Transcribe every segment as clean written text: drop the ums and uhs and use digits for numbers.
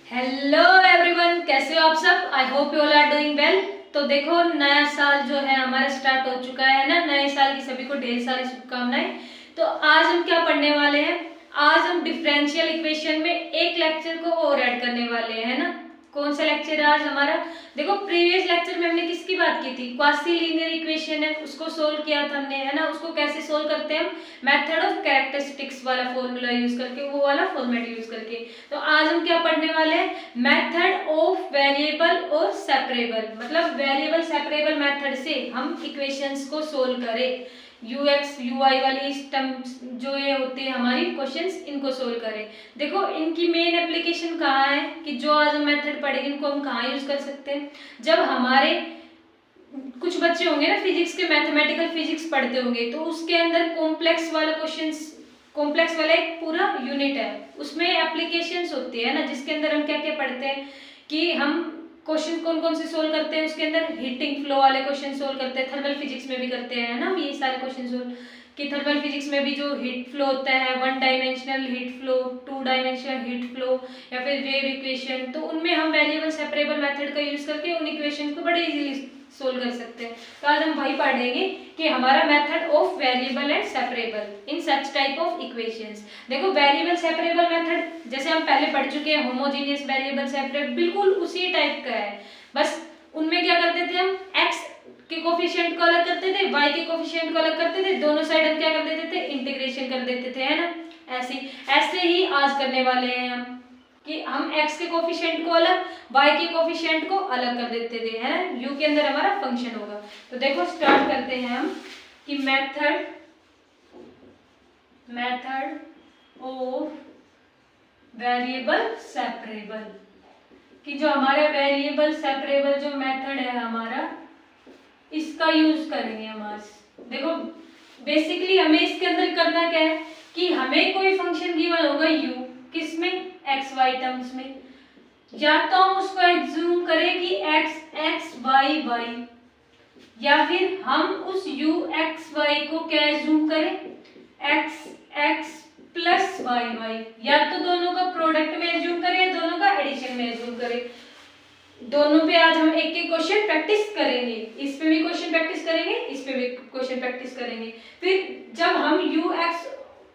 Hello everyone, कैसे हो आप सब। I hope you all are doing well. तो देखो, नया साल जो है हमारा स्टार्ट हो चुका है ना। नए साल की सभी को ढेर सारी शुभकामनाएं। तो आज हम क्या पढ़ने वाले हैं, आज हम डिफरेंशियल इक्वेशन में एक लेक्चर को और ऐड करने वाले हैं, है ना। कौन सा लेक्चर है आज हमारा। देखो, प्रीवियस लेक्चर में हमने किसकी बात की थी, क्वासी लीनियर इक्वेशन है, उसको सोल्व किया था हमने, है ना। उसको कैसे सोल्व करते हैं हम, मेथड ऑफ कैरेक्टरिस्टिक्स वाला फॉर्मूला यूज करके, वो वाला फॉर्मेट यूज करके। तो आज हम क्या पढ़ने वाले हैं, मेथड ऑफ वेरिएबल और सेपरेबल, मतलब वेरिएबल सेपरेबल मेथड से हम इक्वेशंस को सोल्व करें। यूएक्स यूआई वाली टर्म्स जो ये होते हैं हमारी क्वेश्चंस, इनको सोल्व करें। देखो, इनकी मेन एप्लीकेशन कहाँ है कि जो आज हम मेथड पढ़ेंगे इनको हम कहाँ यूज कर सकते हैं। जब हमारे कुछ बच्चे होंगे ना फिजिक्स के, मैथमेटिकल फिजिक्स पढ़ते होंगे, तो उसके अंदर कॉम्प्लेक्स वाला क्वेश्चंस, कॉम्प्लेक्स वाला एक पूरा यूनिट है, उसमें एप्लीकेशंस होती है ना, जिसके अंदर हम क्या क्या पढ़ते हैं कि हम क्वेश्चन कौन कौन से सोल्व करते हैं। उसके अंदर हीटिंग फ्लो वाले क्वेश्चन सोल्व करते हैं, थर्मल फिजिक्स में भी करते हैं ना हम ये सारे क्वेश्चन सोल्व, कि थर्मल फिजिक्स में भी जो हीट फ्लो होता है, one dimensional heat flow, two dimensional heat flow, या फिर वेव इक्वेशन, तो उनमें हम वेरिएबल सेपरेबल मेथड का यूज करके उन इक्वेशन को बड़े इजीली सोल्व कर सकते हैं। तो आज हम वही पढ़ेंगे कि हमारा method of variable and separable in such type of equations. देखो, वेरिएबल सेपरेबल मेथड जैसे हम पहले पढ़ चुके हैं, होमोजेनियस वेरिएबल सेपरेबल, बिल्कुल उसी टाइप का है। बस उनमें क्या करते थे हम, एक्स के कोफिशिएंट को अलग करते थे, वाई के कोफिशिएंट को अलग करते थे, दोनों साइड हम क्या कर देते थे, इंटीग्रेशन कर देते थे, है ना। ऐसे ही आज करने वाले हैं हम कि हम x के कोफिशिएंट को अलग, y के कोफिशिएंट को अलग कर देते थे, है ना। u के अंदर हमारा फंक्शन होगा। तो देखो, स्टार्ट करते हैं हम कि मेथड ऑफ वेरिएबल सेपरेबल, कि जो हमारा वेरिएबल सेपरेबल जो मेथड है हमारा, इसका यूज करेंगे हम आज। देखो, बेसिकली हमें इसके अंदर करना क्या है कि हमें कोई फंक्शन गिवन होगा u, किसमें, एक्स वाई टर्म्स में, या तो हम उसको एज्यूम करें कि एक्स एक्स वाई वाई, या फिर हम उस u एक्स वाई को क्या एज्यूम करें, x x plus y y, या तो दोनों का प्रोडक्ट में एज्यूम करें या दोनों का एडिशन में एज्यूम करें। दोनों पे आज हम एक एक क्वेश्चन प्रैक्टिस करेंगे, इस पे भी क्वेश्चन प्रैक्टिस करेंगे, इस पे भी क्वेश्चन प्रैक्टिस करेंगे। फिर जब हम u एक्स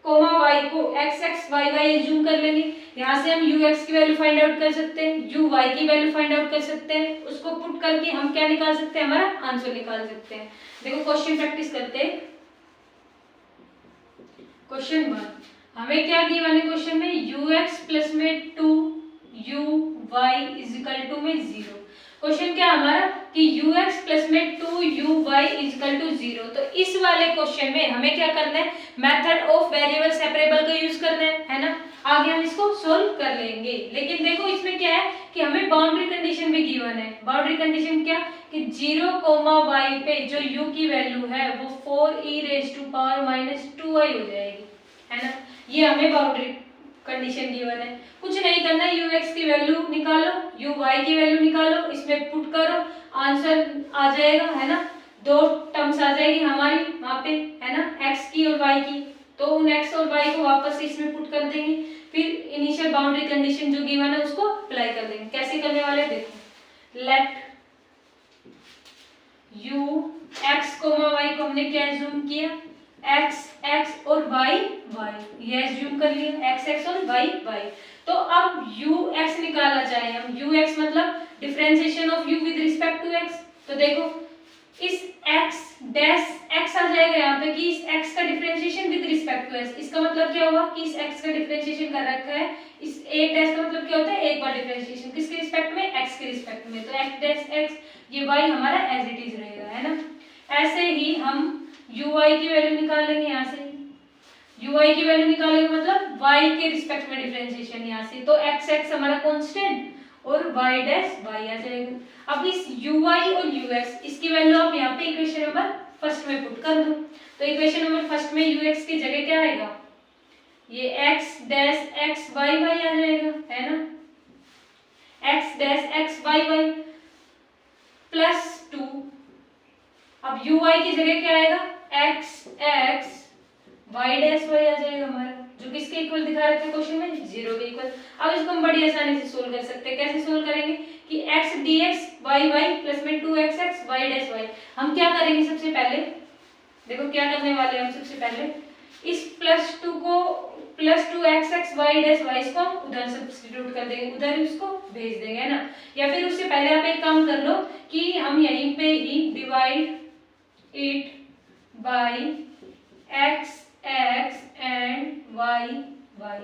कोमा वाई को x x y y assume कर लेंगे, यहाँ से हम यू एक्स की वैल्यू फाइंड आउट कर सकते हैं, यू वाई की वैल्यू फाइंड आउट कर सकते हैं, उसको पुट करके हम क्या निकाल सकते हैं, हमारा आंसर निकाल सकते हैं। देखो, क्वेश्चन प्रैक्टिस करते हैं। क्वेश्चन 1, हमें क्या गिवन है क्वेश्चन में, यू एक्स प्लस में 2 u y is equal to में 0। क्वेश्चन क्या हमारा कि यू एक्स प्लस में 2 u y is equal to 0। तो इस वाले क्वेश्चन में हमें क्या करना है, मेथड ऑफ वेरिएबल सेपरेबल का यूज करना है ना। आगे हम इसको सोल्व कर लेंगे, लेकिन देखो इसमें क्या है कि हमें बाउंड्री कंडीशन भी गिवन है। बाउंड्री कंडीशन क्या कि 0, y पे जो u की वैल्यू है वो 4e⁻⁻2i हो जाएगी, है ना। ये हमें बाउंड्री कंडीशन गिवन है। कुछ नहीं करना है, यू एक्स की वैल्यू निकालो, यू वाई की वैल्यू निकालो, इसमें पुट करो, आंसर आ जाएगा, है ना। दो टर्म्स आ जाएगी हमारी वहां पे, है ना, एक्स की और वाई की। तो उन एक्स और वाई को वापस इसमें पुट कर देंगे, फिर इनिशियल बाउंड्री कंडीशन जो गिवन है उसको अप्लाई कर देंगे। कैसे करने वाले देखो, let u x comma y को हमने क्या एज्यूम किया, एक्स एक्स और वाई वाई, ये एज्यूम कर लिया, एक्स एक्स और वाई वाई। तो अब यू एक्स निकालना चाहे हम, यू एक्स मतलब differentiation of u with respect to x. तो देखो, इस x डैश x आ जाएगा यहाँ पे कि इस x का differentiation with respect to x। इसका मतलब क्या हुआ कि इस x का डिफरेंशिएशन कर रखा है, इस एक डैश का मतलब क्या होता है, एक बार डिफरेंशिएशन किसके रिस्पेक्ट में, x के रिस्पेक्ट में। तो x डैश x, ये y हमारा एज इट इज रहेगा, है ना। ऐसे ही हम uy की वैल्यू निकाल लेंगे, यहाँ से uy की वैल्यू निकालेंगे मतलब y के रिस्पेक्ट में डिफरेंशिएशन यहाँ से। तो x x हमारा कांस्टेंट और y डैश y आ जाएगा। अब इस uy और ux इसकी वैल्यू आप यहाँ पे इक्वेशन नंबर फर्स्ट में पुट कर दो। तो इक्वेशन नंबर फर्स्ट में ux की जगह क्या आएगा, ये x dash x y y आ जाएगा, है ना, x dash x y y plus 2। अब uy की जगह क्या आएगा, x x y dash y आ जाएगा हमारा। जो किसके इक्वल दिखा रखे हैं क्वेश्चन में, 0 के इक्वल। अब इसको हम बड़ी आसानी से सोल्व कर सकते हैं। कैसे सोल्व करेंगे कि x dx y प्लस में 2xx y डैश y। हम क्या करेंगे सबसे पहले, देखो क्या करने वाले हैं हम सबसे पहले, इस +2 को +2xx y डैश y इसको हम उधर सब्स्टिट्यूट कर देंगे, उधर इसको भेज देंगे, है ना। या फिर उससे पहले आप एक काम कर लो कि हम यहीं पे ही divide it by x x and y y,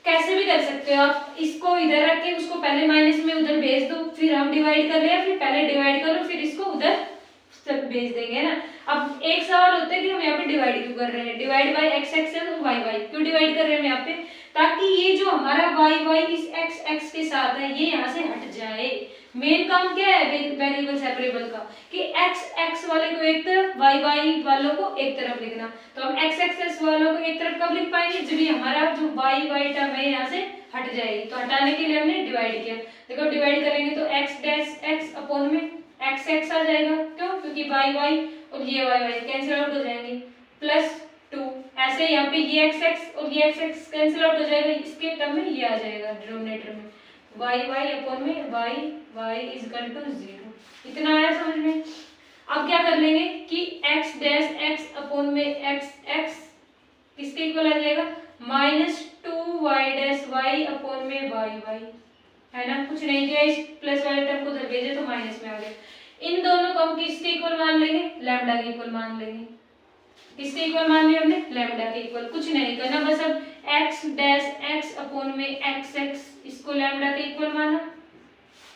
कैसे भी कर सकते हो आप। इसको इधर रख के उसको पहले माइनस में उधर भेज दो, फिर हम डिवाइड कर ले, फिर पहले डिवाइड करो फिर इसको उधर सब भेज देंगे ना। अब एक सवाल होता है कि हम यहाँ पे डिवाइड क्यों कर रहे हैं, डिवाइड बाय x x और y y क्यों डिवाइड कर रहे हैं यहाँ पे, ताकि ये जो हमारा y y इस x x के साथ है ये यहाँ से हट जाए। मेन काम क्या है वेरिएबल सेपरेबल का, कि x x वाले को एक तरफ y y वालों को एक तरफ लिखना। तो हम x x वालों को एक तरफ कब लिख पाएंगे, जब ये हमारा जो y y टर्म है यहाँ से हट जाएगी। तो हटाने के लिए हमने डिवाइड किया। देखो डिवाइड करेंगे तो x डैश x अपॉन में x x आ जाएगा, क्यों, क्योंकि y y और ये y y कैंसिल आउट हो जाएंगे, +2। ऐसे यहाँ पे ये x x और ये x x कैंसिल आउट हो जाएगा, इसके टर्म में ये आ जाएगा डिनोमिनेटर में, y y अपॉन में y y is equal to 0। इतना आया समझ में। अब क्या कर लेंगे कि x डैश x अपॉन में x x किसके इक्वल आ जाएगा, -2y डैश y अपॉन में y y, है ना। कुछ नहीं किया, इस प्लस वाले टर्म को उधर भेजे तो माइनस में आ गया। इन दोनों को हम किसके इक्वल मान लेंगे, लैम्डा के इक्वल मान लेंगे। किसके इक्वल मान लिया हमने, लैम्डा के इक्वल। कुछ नहीं करना, बस अब x डैश x अपॉन में x x इसको लैम्डा के इक्वल माना,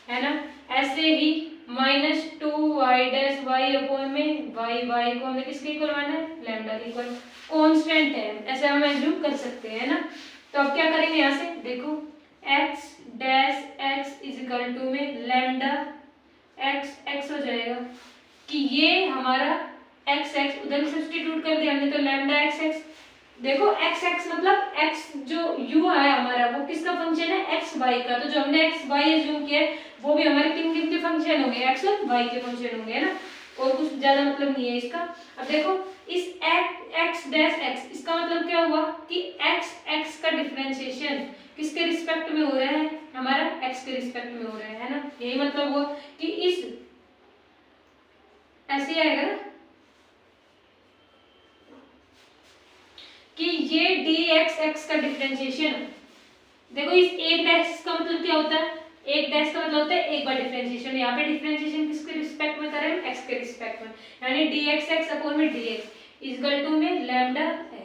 है ना। ऐसे ही -2y डैश y अपॉन में y y को हमने किसके इक्वल माना है, लैम्डा के इक्वल। कांस्टेंट है, ऐसे हम एज्यूम कर सकते हैं ना। तो अब क्या करेंगे यहाँ से, देखो x dash x is equal to में लैम्डा x x हो जाएगा, कि ये हमारा x x उधर सब्स्टिट्यूट कर दिया हमने, तो लैम्डा x x। देखो x x मतलब x जो u है हमारा वो किसका फंक्शन है, x y का। तो जो हमने x y एज्यूम किया है वो भी हमारे किन किन के फंक्शन होंगे, x और y के फंक्शन होंगे, है ना। और कुछ ज्यादा मतलब नहीं है इसका। अब देखो इस x डैश x इसका मतलब क्या हुआ कि x x का डिफरेंशिएशन किसके रिस्पेक्ट में हो रहा है, हमारा x के रिस्पेक्ट में हो रहा है ना। यही मतलब हुआ कि इस ऐसे आएगा ना कि ये dx x का डिफरेंशिएशन। देखो इस एक डैश का मतलब क्या होता है, एक डैश का मतलब होता है एक बार डिफरेंशिएशन। यहाँ पे डिफरेंशिएशन किसके रिस्पेक्ट में करें, x के रिस्पेक्ट में, यानी dx x अपॉन में dx इज इक्वल टू में लैम्डा x,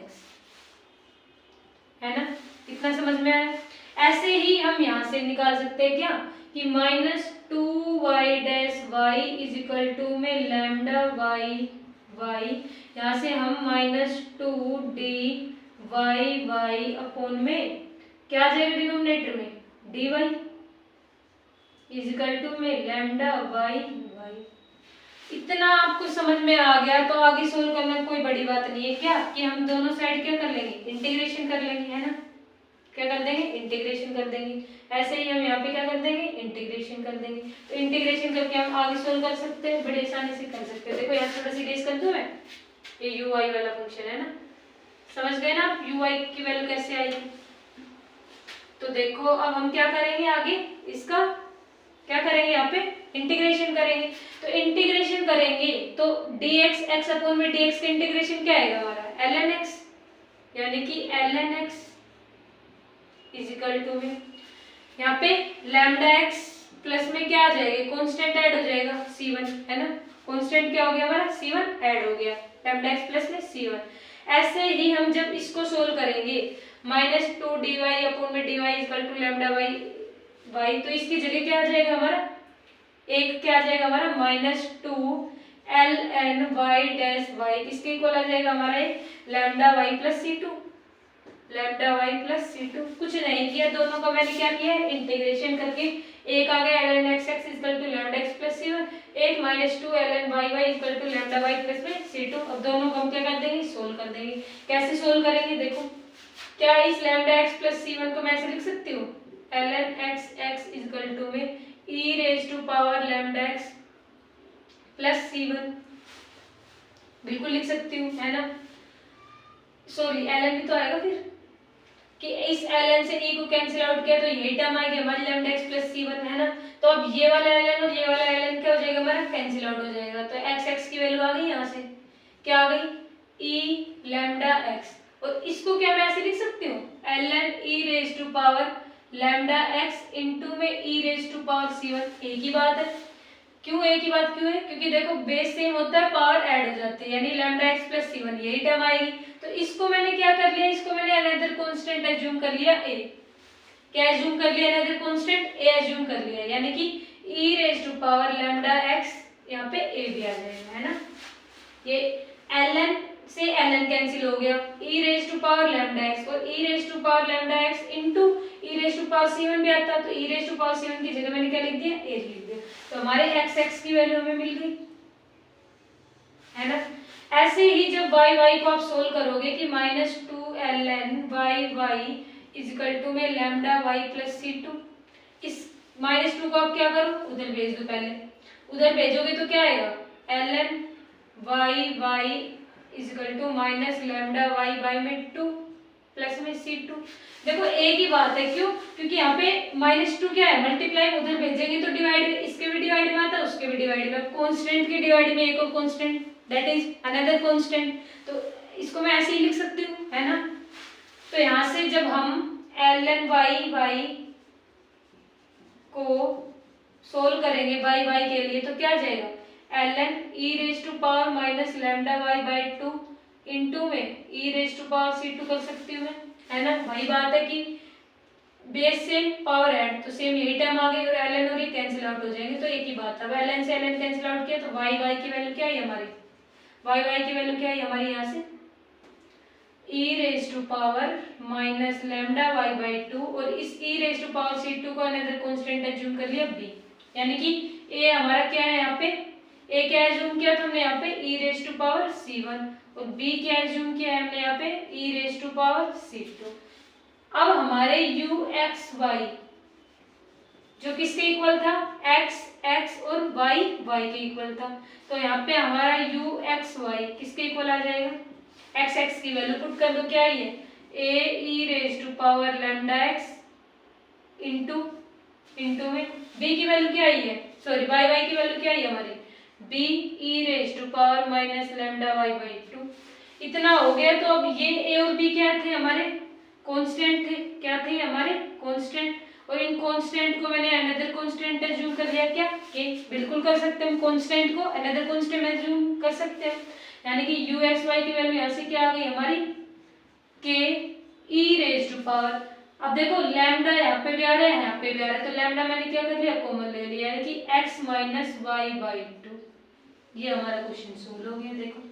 है ना। इतना समझ में आया। ऐसे ही हम यहाँ से निकाल सकते हैं क्या कि -2y dash y is equal to में लैम्डा y y, यहाँ से हम -2dy y अपॉन में क्या आ जाएगा डिनोमिनेटर में, dy इज इक्वल टू में लैम्डा y y। इतना आपको समझ में आ गया तो आगे सोल्व करना कोई बड़ी बात नहीं है क्या, कि हम दोनों साइड क्या कर लेंगे, इंटीग्रेशन कर लेंगे, है ना। क्या कर देंगे, इंटीग्रेशन कर देंगे। ऐसे ही हम यहाँ पे क्या कर देंगे, इंटीग्रेशन कर देंगे। तो इंटीग्रेशन करके हम आगे सोल्व कर सकते हैं, बड़ी आसानी से कर सकते हैं। देखो यहाँ थोड़ा सी रेस कर दूं मैं, ये यू आई वाला फंक्शन है ना, समझ गए ना आप यू आई की वैल्यू कैसे आएगी। तो देखो अब हम क्या करेंगे आगे, इसका क्या करेंगे, यहाँ पे इंटीग्रेशन करेंगे। तो इंटीग्रेशन करेंगे तो dx x अपॉन में dx का इंटीग्रेशन क्या आएगा हमारा, ln x, यानी कि ln x is equal to में यहाँ पे लैम्डा x प्लस में क्या आ जाएगा, कांस्टेंट ऐड हो जाएगा c1, है ना। कांस्टेंट क्या हो गया हमारा, c1 ऐड हो गया, लैम्डा x प्लस में c1। ऐसे ही हम जब इसको सोल्व करेंगे -2dy अपॉन में dy equal to lambda y y, तो इसकी जगह क्या आ जाएगा हमारा, एक क्या आ जाएगा हमारा -2ln y डैश y, इसके इक्वल आ जाएगा हमारा एक lambda y plus c2, lambda y plus c2। कुछ नहीं किया, दोनों का मैंने क्या किया है, इंटीग्रेशन करके एक आ गया ln x x equal to lambda x plus c1, एक -2ln y y equal to lambda y plus में c2। अब दोनों को हम क्या कर देंगे, सोल्व कर देंगे। कैसे सोल्व करेंगे, देखो क्या इस लैम्डा x प्लस c1 को मैं ऐसे लिख सकती हूँ, ln x x equal to में e raise to power lambda x plus c1, बिल्कुल लिख सकती हूँ, है ना। सॉरी ln भी तो आएगा फिर, कि इस ln से e को कैंसिल आउट किया तो यही टर्म आएगी हमारी लैम्डा x प्लस c1 है ना। तो अब ये वाला ln और ये वाला ln क्या हो जाएगा हमारा, कैंसिल आउट हो जाएगा। तो x की वैल्यू आ गई यहाँ से, क्या आ गई, e लैम्डा x। और इसको क्या मैं ऐसे लिख सकती हूँ, ln e raise to power lambda x into में e raise to power c1। एक ही बात है। क्यों एक ही बात क्यों है, क्योंकि देखो बेस सेम होता है, पावर ऐड हो जाती है, यानी लैम्डा x प्लस c1 यही टर्म आएगी। तो इसको मैंने क्या कर लिया, इसको मैंने अनदर कांस्टेंट एज्यूम कर लिया a। क्या एज्यूम कर लिया, अनदर कांस्टेंट a एज्यूम कर लिया, यानी कि e raise to power lambda x, यहाँ पे a भी आ जाएगा, है ना। ये ln से ln कैंसिल हो गया, e raise to power lambda x और e raise to power lambda x into e raise to power c1 भी आता, तो e raise to power c1 की जगह मैंने क्या लिख दिया, a लिख दिया। तो हमारे x की वैल्यू हमें मिल गई, है ना। ऐसे ही जब y को आप सोल्व करोगे कि -2ln y is equal to में लैम्डा y प्लस c2, इस -2 को आप क्या करो, उधर भेज दो। पहले उधर भेजोगे तो क्या आएगा, ln y is equal to minus lambda y by में 2 प्लस में c2। देखो एक ही बात है, क्यों, क्योंकि यहाँ पे -2 क्या है, मल्टीप्लाई, उधर भेजेंगे तो डिवाइड, इसके भी डिवाइड में आता है, उसके भी डिवाइड में, कांस्टेंट के डिवाइड में एक और constant, that is another constant. तो इसको मैं ऐसे ही लिख सकती हूँ, है ना। तो यहाँ से जब हम ln y को सोल्व करेंगे y के लिए तो क्या जाएगा, ln e raise to power minus lambda y by 2 into में e raise to power c2 कर सकती हूँ मैं, है ना। वही बात है कि बेस सेम पावर ऐड, तो सेम यही टर्म आ गई और ln और ये कैंसिल आउट हो जाएंगे, तो एक ही बात है। अब ln से ln कैंसिल आउट किया तो y की वैल्यू क्या है हमारी, y की वैल्यू क्या है हमारी, यहाँ से e raise to power minus lambda y by 2 और इस e raise to power c2 को अनदर कांस्टेंट एज्यूम कर लिया b, यानी कि a हमारा क्या है यहाँ पे, a क्या एज्यूम किया था हमने यहाँ पे e raise to power c1 और b क्या एज्यूम किया है हमने यहाँ पे e raise to power c2। अब हमारे uxy जो किसके इक्वल था, x और y के इक्वल था, तो यहाँ पे हमारा uxy किसके इक्वल आ जाएगा, x की वैल्यू पुट कर दो, क्या है ये, a e raise to power lambda x into में b की वैल्यू क्या आई है, सॉरी y की वैल्यू क्या आई है हमारी, b e raise to power minus lambda y by 2। इतना हो गया। तो अब ये a और b क्या थे हमारे, कांस्टेंट थे, क्या थे हमारे कांस्टेंट, और इन कांस्टेंट को मैंने अनदर कांस्टेंट एज्यूम कर लिया, क्या के, बिल्कुल कर सकते हैं, कांस्टेंट को अनदर कांस्टेंट एज्यूम कर सकते हैं, यानी कि uxy की वैल्यू यहाँ से क्या आ गई हमारी, के e रेज टू पावर, अब देखो लैम्डा यहाँ पे भी आ रहा है, यहाँ पे भी आ रहा है, तो लैम्डा मैंने क्या कर लिया, कॉमन ले लिया, यानी कि x माइनस वाई बाई 2। ये हमारा क्वेश्चन सोल्व हो गया। देखो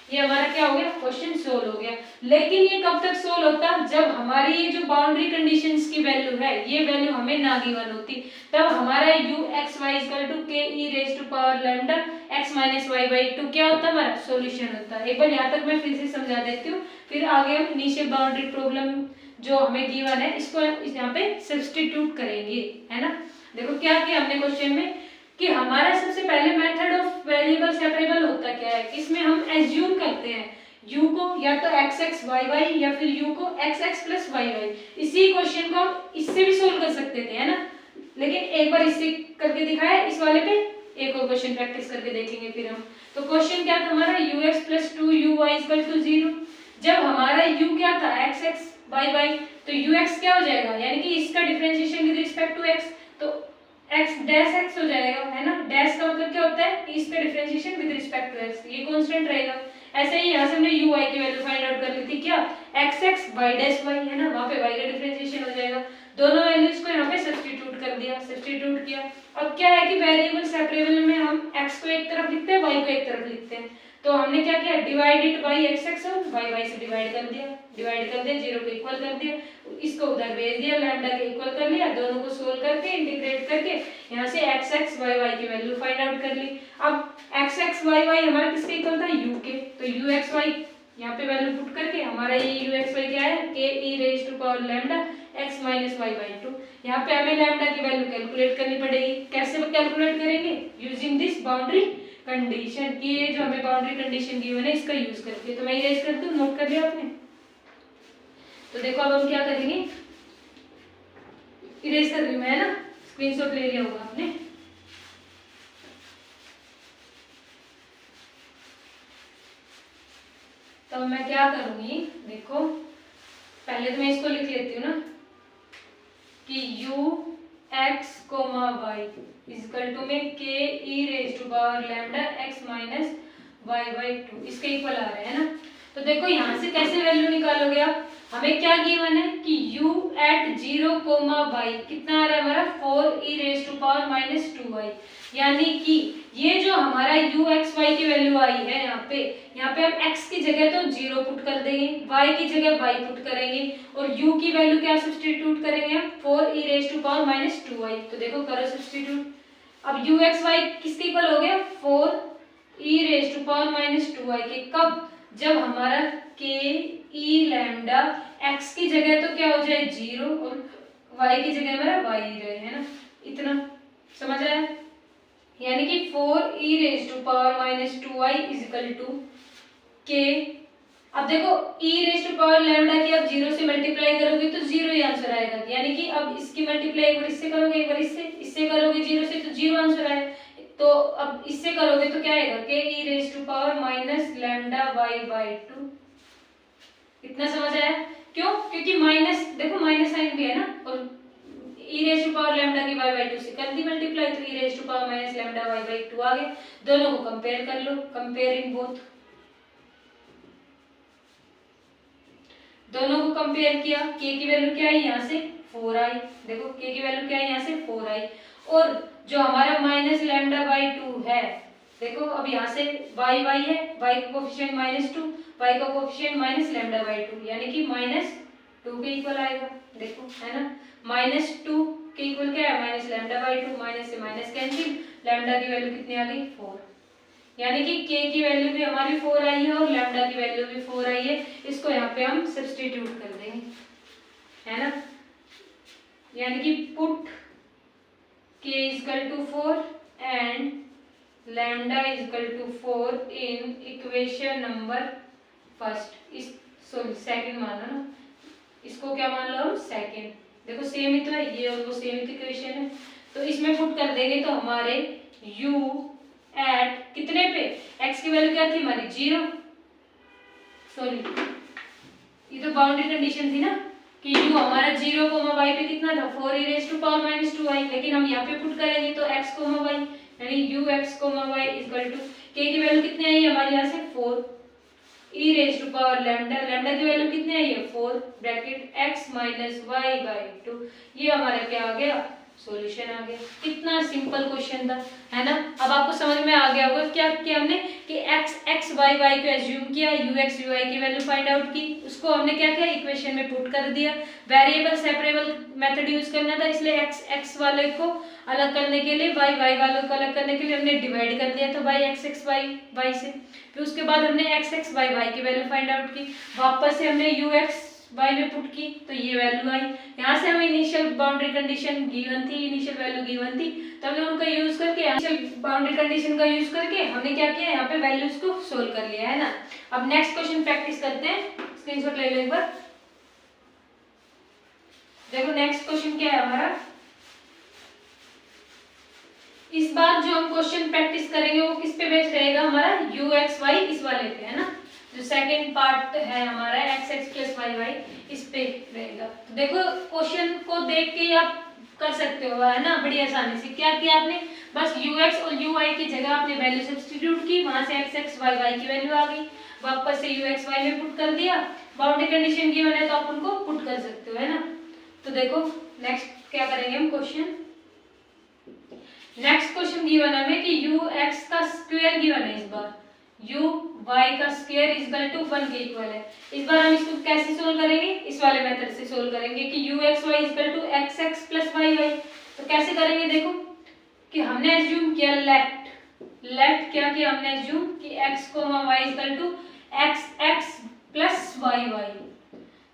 ये हमारा क्या हो गया, क्वेश्चन सोल्व हो गया। लेकिन ये कब तक सोल्व होता, जब हमारी ये जो बाउंड्री कंडीशंस की वैल्यू है, ये वैल्यू हमें ना गिवन होती, तब हमारा uxy इक्वल टू के e raise to power lambda x minus y by 2 क्या होता है, हमारा सॉल्यूशन होता है। एक बार यहाँ तक मैं फिर से समझा देती हूँ, फिर आगे हम इनिशियल बाउंड्री प्रॉब्लम जो हमें गिवन है इसको यहाँ पे सब्स्टिट्यूट करेंगे, है ना। देखो क्या किया हमने क्वेश्चन में कि हमारा सबसे पहले मेथड ऑफ वेरिएबल सेपरेबल होता क्या है, इसमें हम एज्यूम करते हैं u को या तो xx yy या फिर u को xx प्लस yy। इसी क्वेश्चन को हम इससे भी सोल्व कर सकते थे, है ना, लेकिन एक बार इससे करके दिखाया, इस वाले पे एक और क्वेश्चन प्रैक्टिस करके देखेंगे फिर हम। तो क्वेश्चन क्या था हमारा, ux plus 2uy equal to 0। जब हमारा u क्या था xx y तो ux क्या हो जाएगा, यानी कि इसका differentiation with respect to x, तो x डैश x हो जाएगा, है ना। डैश का मतलब क्या होता है, इसका differentiation with respect to x, ये कांस्टेंट रहेगा। ऐसे ही यहाँ से हमने uy की वैल्यू फाइंड आउट कर ली थी, क्या xx y डैश y, है ना, वहाँ पे y का डिफरेंशिएशन हो जाएगा। दोनों वैल्यूज को यहाँ पे सब्स्टिट्यूट कर दिया, सब्स्टिट्यूट किया। अब क्या है कि वेरिएबल सेपरेबल में हम x को एक तरफ लिखते हैं, y को एक तरफ लिखते हैं, तो हमने क्या किया, डिवाइडेड बाई xx और y से डिवाइड कर दिया, 0 को इक्वल कर दिया, इसको उधर भेज दिया, लैम्डा के इक्वल कर लिया, दोनों को सोल्व करके इंटीग्रेट करके यहाँ से xx y की वैल्यू फाइंड आउट कर ली। अब xx y हमारा किसके इक्वल था, u के, तो uxy यहाँ पे वैल्यू पुट करके हमारा ये uxy क्या है, के e raise to power lambda x minus y by 2। यहाँ पे हमें लैम्डा की वैल्यू कैलकुलेट करनी पड़ेगी। कैसे कैलकुलेट करेंगे, यूजिंग दिस बाउंड्री कंडीशन की, ये जो हमें बाउंड्री कंडीशन गिवन है इसका यूज करके, तो मैं इरेज करती हूँ, नोट कर लिया आपने। तो देखो अब हम क्या करेंगे, इरेज कर रही हूँ मैं, है ना, स्क्रीनशॉट ले लिया होगा आपने। तो मैं क्या करूंगी, देखो पहले तो मैं इसको लिख लेती हूँ ना कि u x comma y is equal to में k e raise to power lambda x minus y by 2 इसके इक्वल आ रहे हैं ना। तो देखो यहाँ से कैसे वैल्यू निकालोगे आप, हमें क्या गिवन है कि u एट 0 कोमा वाई कितना आ रहा है हमारा 4 e raise to power minus 2y, यानी कि ये जो हमारा u x y की वैल्यू आई है यहाँ पे आप x की जगह तो 0 पुट कर देंगे, y की जगह y पुट करेंगे और u की वैल्यू क्या सब्स्टिट्यूट करेंगे हम 4 e raise to power minus 2y। तो देखो करो सब्स्टिट्यूट, अब u x y किसके इक्वल हो गया 4 e raise to power minus 2y के, कब, जब हमारा k e लैम्डा x की जगह तो क्या हो जाए 0 और y की जगह हमारा y ही रहे, है ना, इतना समझ आया। यानी कि 4 e raise to power minus 2y is equal to k। अब देखो e raise to power lambda की अब 0 से मल्टीप्लाई करोगे तो 0 ही आंसर आएगा, यानी कि अब इसकी मल्टीप्लाई एक बार इससे करोगे एक बार इससे करोगे 0 से तो 0 आंसर आए। तो अब इससे करोगे तो क्या आएगा k e raise to power minus lambda y by 2। इतना समझ आया, क्यों, क्योंकि माइनस, देखो माइनस साइन भी है ना, और e raise to power lambda की y बाई 2 से कर दी मल्टीप्लाई तो e raise to power minus lambda y by 2 आ गया। दोनों को कंपेयर कर लो, कंपेयरिंग बोथ, दोनों को कंपेयर किया, k की वैल्यू क्या आई यहाँ से 4 आई, देखो k की वैल्यू क्या है यहाँ से 4 आई, और जो हमारा माइनस लैम्डा बाई 2 है, देखो अब यहाँ से y है, y का कोफिशिएंट माइनस 2, y का कोफिशिएंट माइनस लैम्डा बाई 2, यानी कि माइनस 2 के इक्वल आएगा, देखो है ना, माइनस 2 के इक्वल क्या है माइनस लैम्डा बाई 2, माइनस से माइनस कैंसिल, लैम्डा की वैल्यू कितनी आ गई 4, यानी कि k की वैल्यू भी हमारी 4 आई है और लैम्डा की वैल्यू भी 4 आई है। इसको यहाँ पे हम सब्स्टिट्यूट कर देंगे, है ना, यानी कि put k is equal to 4 and lambda is equal to 4 in equation number first, इस सॉरी सेकंड माना ना, इसको क्या मान लो सेकंड, देखो सेम ही तो है ये और वो सेम ही इक्वेशन है, तो इसमें पुट कर देंगे तो हमारे u एट कितने पे, x की वैल्यू क्या थी हमारी 0, सॉरी ये तो बाउंड्री कंडीशन थी ना कि u हमारा 0 कोमा y पे कितना था 4 e raise to power minus 2y, लेकिन हम यहाँ पे पुट करेंगे तो x कोमा y, यानी u x coma y equal to k की वैल्यू कितनी आई है हमारे यहाँ से 4 e raise to power lambda, lambda की वैल्यू कितनी आई है 4 bracket x minus y by 2, ये हमारा क्या आ गया सॉल्यूशन आ गया। कितना सिंपल क्वेश्चन था, है ना। अब आपको समझ में आ गया होगा क्या किया हमने कि x y y को एज्यूम किया, u x u y की वैल्यू फाइंड आउट की, उसको हमने क्या किया इक्वेशन में पुट कर दिया। वेरिएबल सेपरेबल मेथड यूज करना था, इसलिए x वाले को अलग करने के लिए y वालों को अलग करने के लिए हमने डिवाइड कर दिया था y x y से। फिर उसके बाद हमने x y की वैल्यू फाइंड आउट की, वापस से हमने u x y में पुट की तो ये वैल्यू आई। यहाँ से हमें इनिशियल बाउंड्री कंडीशन गिवन थी, इनिशियल वैल्यू गिवन थी, तो हमने उनका यूज करके इनिशियल बाउंड्री कंडीशन का यूज करके हमने क्या किया यहाँ पे वैल्यूज को सोल्व कर लिया, है ना। अब नेक्स्ट क्वेश्चन प्रैक्टिस करते हैं, स्क्रीनशॉट ले लो एक बार। देखो नेक्स्ट क्वेश्चन क्या है हमारा, इस बार जो हम क्वेश्चन प्रैक्टिस करेंगे वो किस पे बेस्ड रहेगा हमारा u x y इस वाले पे, है ना। जो सेकंड पार्ट है हमारा x x plus y y इस पे रहेगा। तो देखो क्वेश्चन को देख के आप कर सकते हो, है ना, बड़ी आसानी से। क्या किया आपने, बस ux और uy की जगह आपने वैल्यू सब्स्टिट्यूट की, वहां से x x y y की वैल्यू आ गई, वापस से u x y में पुट कर दिया। बाउंड्री कंडीशन गिवन है तो आप उनको पुट कर सकते हो, है ना। तो देखो नेक्स्ट क्या करेंगे हम क्वेश्चन, नेक्स्ट क्वेश्चन गिवन है हमें कि u x का स्क्वायर गिवन है, इस बार u y का स्क्वायर इक्वल टू 1 के इक्वल है। इस बार हम इसको कैसे सोल्व करेंगे, इस वाले मेथड से सोल्व करेंगे कि u x y equal to x x plus y y। तो कैसे करेंगे, देखो कि हमने एज्यूम किया लेफ्ट क्या किया हमने एज्यूम कि x y equal to x x plus y y।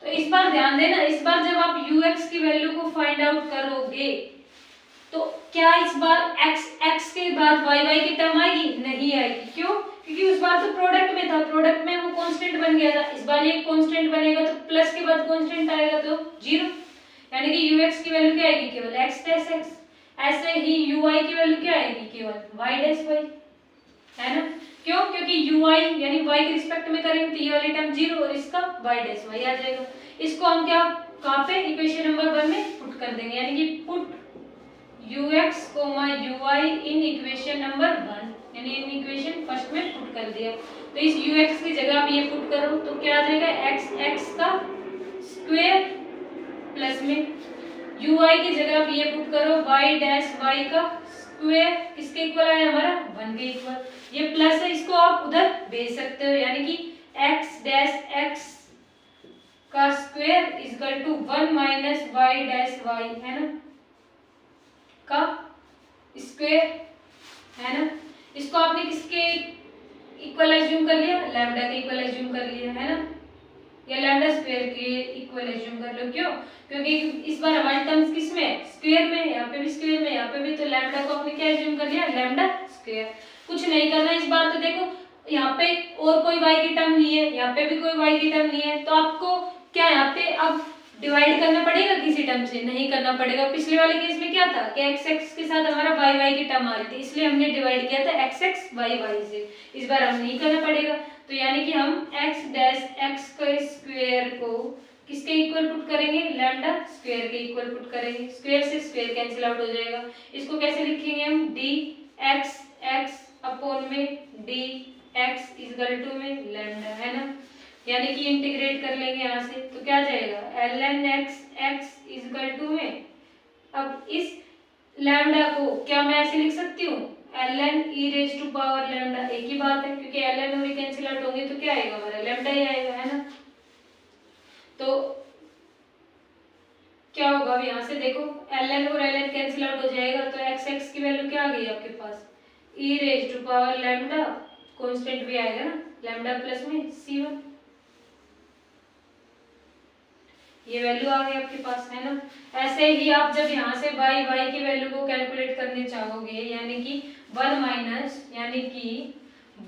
तो इस बार ध्यान देना, इस बार जब आप u x की वैल्यू को फाइंड आउट करोगे तो क्या इस बार x के बाद y की टर्म आएगी? नहीं आएगी। क्यों? क्योंकि उस बार तो प्रोडक्ट में था, प्रोडक्ट में वो कांस्टेंट बन गया था। इस बार ये कांस्टेंट बनेगा तो प्लस के बाद कांस्टेंट आएगा तो 0, यानी कि ux की वैल्यू क्या आएगी? केवल x डैश x। ऐसे ही uy की वैल्यू क्या आएगी? केवल y डैश y, है ना। क्यों? क्योंकि uy यानी y के रिस्पेक्ट में करेंगे तो ये वाली टर्म 0 और इसका y डैश y आ जाएगा। इसको हम क्या कहाँ पे इक्वेशन नंबर 1 में पुट कर देंगे, यानी कि पुट ux, uy इन इक्वेशन नंबर 1, यानी इन इक्वेशन फर्स्ट में पुट कर दिया। तो इस ux की जगह आप ये पुट करो तो क्या आ जाएगा? x का स्क्वायर प्लस में uy की जगह आप ये पुट करो y डैश y का स्क्वायर, किसके इक्वल आया हमारा? 1 के इक्वल। ये प्लस है, इसको आप उधर भेज सकते हो, यानी कि x डैश x का square equal to 1 minus y dash y, है ना, का स्क्वायर, है ना। इसको आपने किसके इक्वल एज्यूम कर लिया? लैम्डा के इक्वल एज्यूम कर लिया, है ना, या लैम्डा स्क्वायर के इक्वल एज्यूम कर लो। क्यों? क्योंकि इस बार हमारी टर्म्स किस में? स्क्वायर में। यहाँ पे भी स्क्वायर में, यहाँ पे भी, तो लैम्डा को आपने क्या एज्यूम कर लिया? Lambda square. कुछ नहीं करना इस बार। तो देखो यहाँ पे और कोई y की टर्म नहीं है, यहाँ पे भी कोई y की टर्म नहीं है, तो आपको क्या यहाँ पे अब डिवाइड करना पड़ेगा किसी टर्म से? नहीं करना पड़ेगा। पिछले वाले केस में क्या था कि x के साथ हमारा y की टर्म आ रही थी, इसलिए हमने डिवाइड किया था x y से। इस बार हम नहीं करना पड़ेगा, तो यानी कि हम x डैश x के स्क्वायर को किसके इक्वल पुट करेंगे? लैम्डा स्क्वायर के इक्वल पुट करेंगे। स्क्वायर से स्क्वायर कैंसिल आउट हो जाएगा। इसको कैसे लिखेंगे हम? dx x अपॉन में dx इक्वल टू में लैम्डा, है ना, यानी कि इंटीग्रेट कर लेंगे यहाँ से तो क्या आ जाएगा? ln x इक्वल टू में, अब इस लैम्डा को क्या मैं ऐसे लिख सकती हूँ? ln e raise to power lambda. एक ही बात है, क्योंकि ln और e कैंसिल आउट होंगे तो क्या आएगा? हमारा लैम्डा ही आएगा, है ना। तो क्या होगा? अब यहाँ से देखो ln और ln कैंसिल आउट हो जाएगा, तो x की वैल्यू क्या आ गई आपके पास? e raise to power lambda, constant भी आएगा ना, लैम्डा प्लस में c1, ये वैल्यू आ गई आपके पास, है ना। ऐसे ही आप जब यहाँ से y की वैल्यू को कैलकुलेट करने चाहोगे, यानी कि 1 माइनस, यानी कि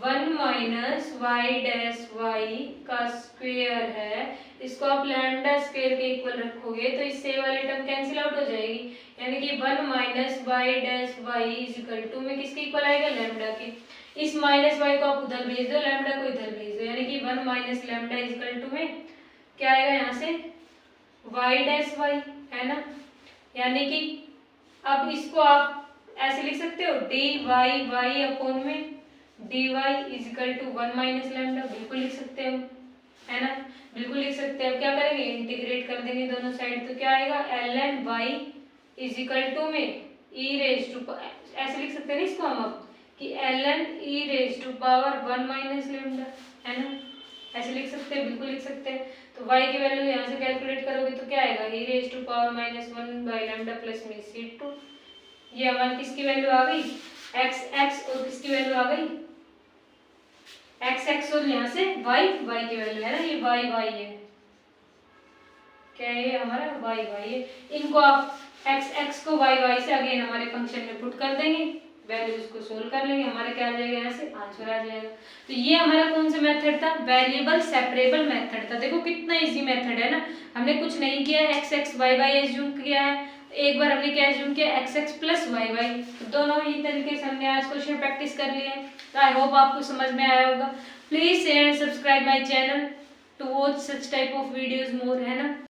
1 माइनस y डैश y का स्क्वायर है, इसको आप लैम्डा स्क्वायर के इक्वल रखोगे तो इससे वाली टर्म कैंसिल आउट हो जाएगी, यानी कि 1 minus y dash y is equal to में किसके इक्वल आएगा? लैम्डा के। इस माइनस y को आप उधर भेज दो, लैम्डा को इधर भेज दो, यानी कि 1 minus lambda is equal to में क्या आएगा यहाँ से? y डैश y, है ना, यानी कि अब इसको आप ऐसे लिख सकते हो dy y अपॉन में dy is equal to 1 minus lambda, बिल्कुल लिख सकते हो, है ना, बिल्कुल लिख सकते हैं। अब क्या करेंगे? इंटीग्रेट कर देंगे दोनों साइड, तो क्या आएगा? ln y is equal to में e रेज टू, ऐसे लिख सकते हैं ना इसको हम अब कि ln e raise to power 1 minus lambda, है ना, ऐसे लिख सकते हैं, बिल्कुल लिख सकते हैं। तो y की वैल्यू यहाँ से कैलकुलेट करोगे तो क्या आएगा? e raise to power minus 1 by lambda plus में c2। ये हमारी किसकी वैल्यू आ गई? x और किसकी वैल्यू आ गई? x और यहाँ से y की वैल्यू, है ना, ये y है, क्या है? ये हमारा y है। इनको आप x को y से अगेन हमारे फंक्शन में पुट कर देंगे, वैल्यूज को सोल्व कर लेंगे, हमारा क्या आ जाएगा? यहाँ से आंसर आ जाएगा। तो ये हमारा कौन सा मेथड था? वेरिएबल सेपरेबल मेथड था। देखो कितना इजी मेथड है ना, हमने कुछ नहीं किया, x y एज्यूम किया है, एक बार हमने क्या एज्यूम किया? x प्लस y, तो दोनों ही तरीके से हमने आज क्वेश्चन प्रैक्टिस कर लिए हैं। तो आई होप आपको समझ में आया होगा। Please share and subscribe my channel to watch such type of videos more, है ना।